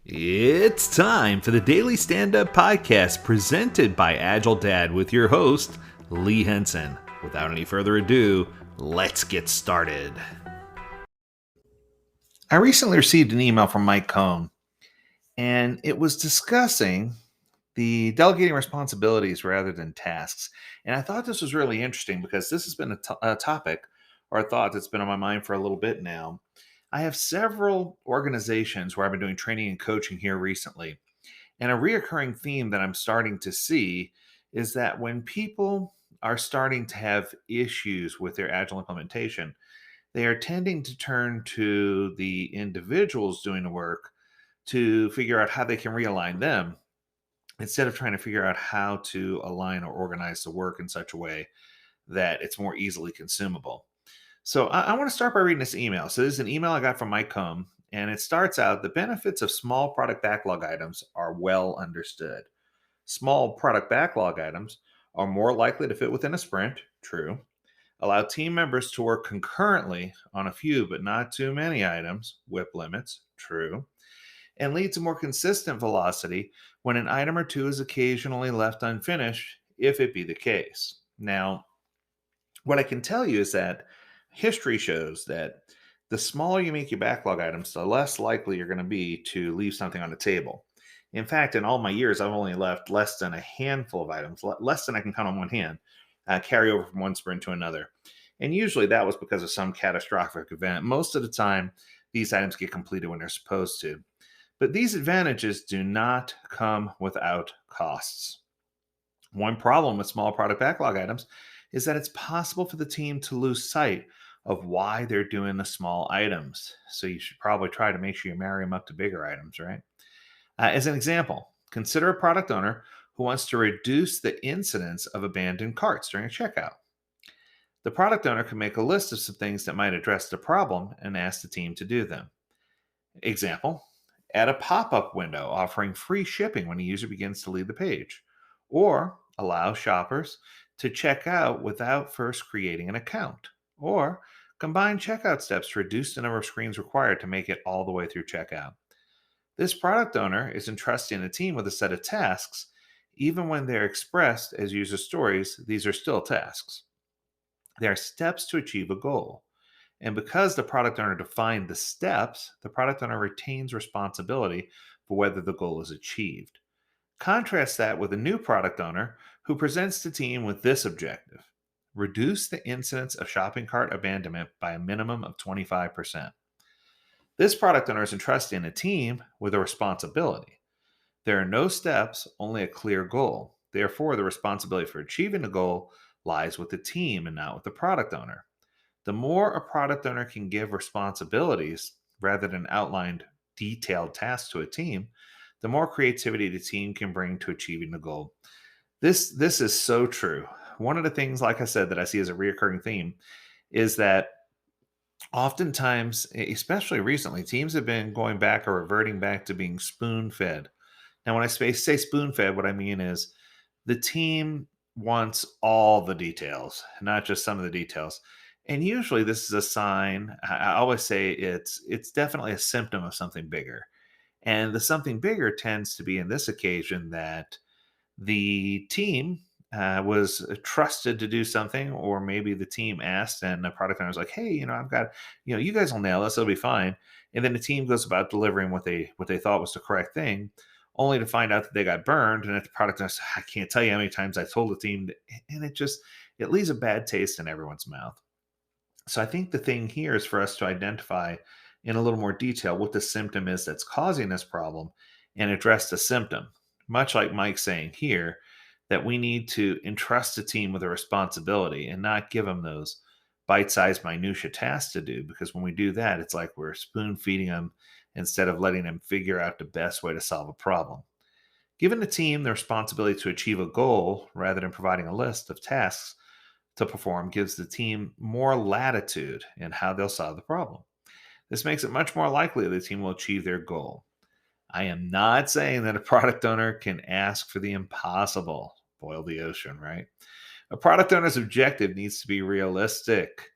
It's time for the Daily Stand Up Podcast presented by Agile Dad with your host, Lee Henson. Without any further ado, let's get started. I recently received an email from Mike Cohn, and it was discussing the delegating responsibilities rather than tasks. And I thought this was really interesting because this has been a topic or a thought that's been on my mind for a little bit now. I have several organizations where I've been doing training and coaching here recently. And a reoccurring theme that I'm starting to see is that when people are starting to have issues with their agile implementation, they are tending to turn to the individuals doing the work to figure out how they can realign them instead of trying to figure out how to align or organize the work in such a way that it's more easily consumable. So I want to start by reading this email. So this is an email I got from Mike Combs, and it starts out: the benefits of small product backlog items are well understood. Small product backlog items are more likely to fit within a sprint, true. Allow team members to work concurrently on a few but not too many items, WIP limits, true. And lead to more consistent velocity when an item or two is occasionally left unfinished, if it be the case. Now, what I can tell you is that history shows that the smaller you make your backlog items, the less likely you're going to be to leave something on the table. In fact, in all my years, I've only left less than a handful of items, less than I can count on one hand, carry over from one sprint to another. And usually that was because of some catastrophic event. Most of the time, these items get completed when they're supposed to. But these advantages do not come without costs. One problem with small product backlog items is that it's possible for the team to lose sight of why they're doing the small items. So you should probably try to make sure you marry them up to bigger items, right? As an example, consider a product owner who wants to reduce the incidence of abandoned carts during a checkout. The product owner can make a list of some things that might address the problem and ask the team to do them. Example: add a pop up window offering free shipping when a user begins to leave the page, or allow shoppers to check out without first creating an account, or combine checkout steps to reduce the number of screens required to make it all the way through checkout. This product owner is entrusting the team with a set of tasks. Even when they're expressed as user stories, these are still tasks. They are steps to achieve a goal. And because the product owner defined the steps, the product owner retains responsibility for whether the goal is achieved. Contrast that with a new product owner who presents the team with this objective: reduce the incidence of shopping cart abandonment by a minimum of 25%. This product owner is entrusting a team with a responsibility. There are no steps, only a clear goal. Therefore, the responsibility for achieving the goal lies with the team and not with the product owner. The more a product owner can give responsibilities rather than outlined detailed tasks to a team, the more creativity the team can bring to achieving the goal. This is so true. One of the things, like I said, that I see as a reoccurring theme is that oftentimes, especially recently, teams have been going back or reverting back to being spoon fed. Now, when I say spoon fed, what I mean is the team wants all the details, not just some of the details. And usually this is a sign. I always say it's definitely a symptom of something bigger. And the something bigger tends to be in this occasion that the team was trusted to do something, or maybe the team asked, and the product owner was like, "Hey, I've got, you guys will nail this; it'll be fine." And then the team goes about delivering what they thought was the correct thing, only to find out that they got burned. And at the product owner, I can't tell you how many times I told the team, and it leaves a bad taste in everyone's mouth. So I think the thing here is for us to identify in a little more detail what the symptom is that's causing this problem and address the symptom. Much like Mike's saying here, that we need to entrust the team with a responsibility and not give them those bite-sized minutia tasks to do, because when we do that, it's like we're spoon feeding them instead of letting them figure out the best way to solve a problem. Giving the team the responsibility to achieve a goal rather than providing a list of tasks to perform gives the team more latitude in how they'll solve the problem. This makes it much more likely the team will achieve their goal. I am not saying that a product owner can ask for the impossible. Boil the ocean, right? A product owner's objective needs to be realistic.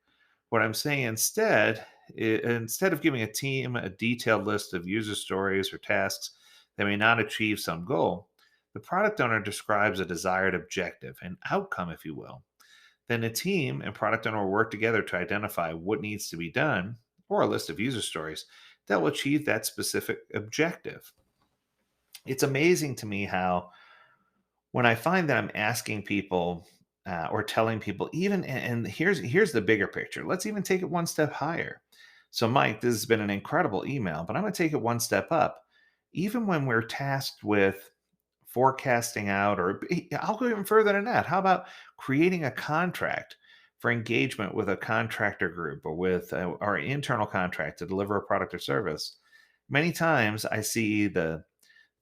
What I'm saying instead Instead of giving a team a detailed list of user stories or tasks that may not achieve some goal, the product owner describes a desired objective, an outcome, if you will. Then the team and product owner will work together to identify what needs to be done or a list of user stories that will achieve that specific objective. It's amazing to me how when I find that I'm asking people or telling people, even and here's the bigger picture. Let's even take it one step higher. So, Mike, this has been an incredible email, but I'm going to take it one step up. Even when we're tasked with forecasting out, or I'll go even further than that. How about creating a contract for engagement with a contractor group or with our internal contract to deliver a product or service? Many times I see the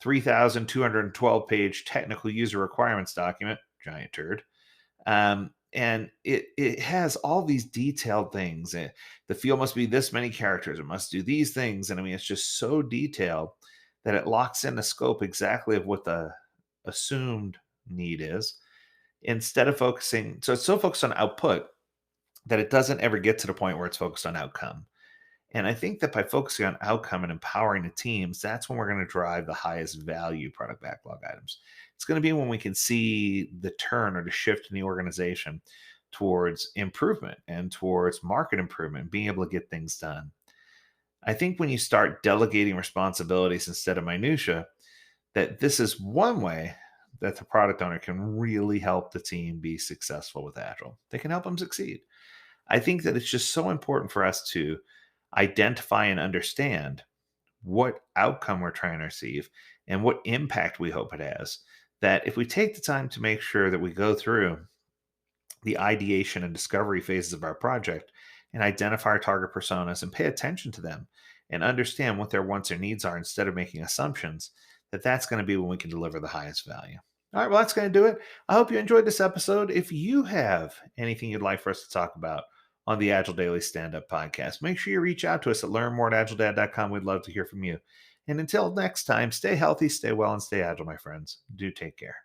3,212 page technical user requirements document, giant turd. And it has all these detailed things. The field must be this many characters. It must do these things. And I mean, it's just so detailed that it locks in the scope exactly of what the assumed need is instead of focusing. So it's so focused on output that it doesn't ever get to the point where it's focused on outcome. And I think that by focusing on outcome and empowering the teams, that's when we're going to drive the highest value product backlog items. It's going to be when we can see the turn or the shift in the organization towards improvement and towards market improvement, being able to get things done. I think when you start delegating responsibilities instead of minutia, that this is one way that the product owner can really help the team be successful with Agile. They can help them succeed. I think that it's just so important for us to identify and understand what outcome we're trying to receive and what impact we hope it has. That if we take the time to make sure that we go through the ideation and discovery phases of our project and identify our target personas and pay attention to them and understand what their wants or needs are instead of making assumptions, that's going to be when we can deliver the highest value. All right, well, that's going to do it. I hope you enjoyed this episode. If you have anything you'd like for us to talk about on the Agile Daily Stand Up Podcast, make sure you reach out to us at learnmore@agiledad.com. We'd love to hear from you. And until next time, stay healthy, stay well, and stay agile, my friends. Do take care.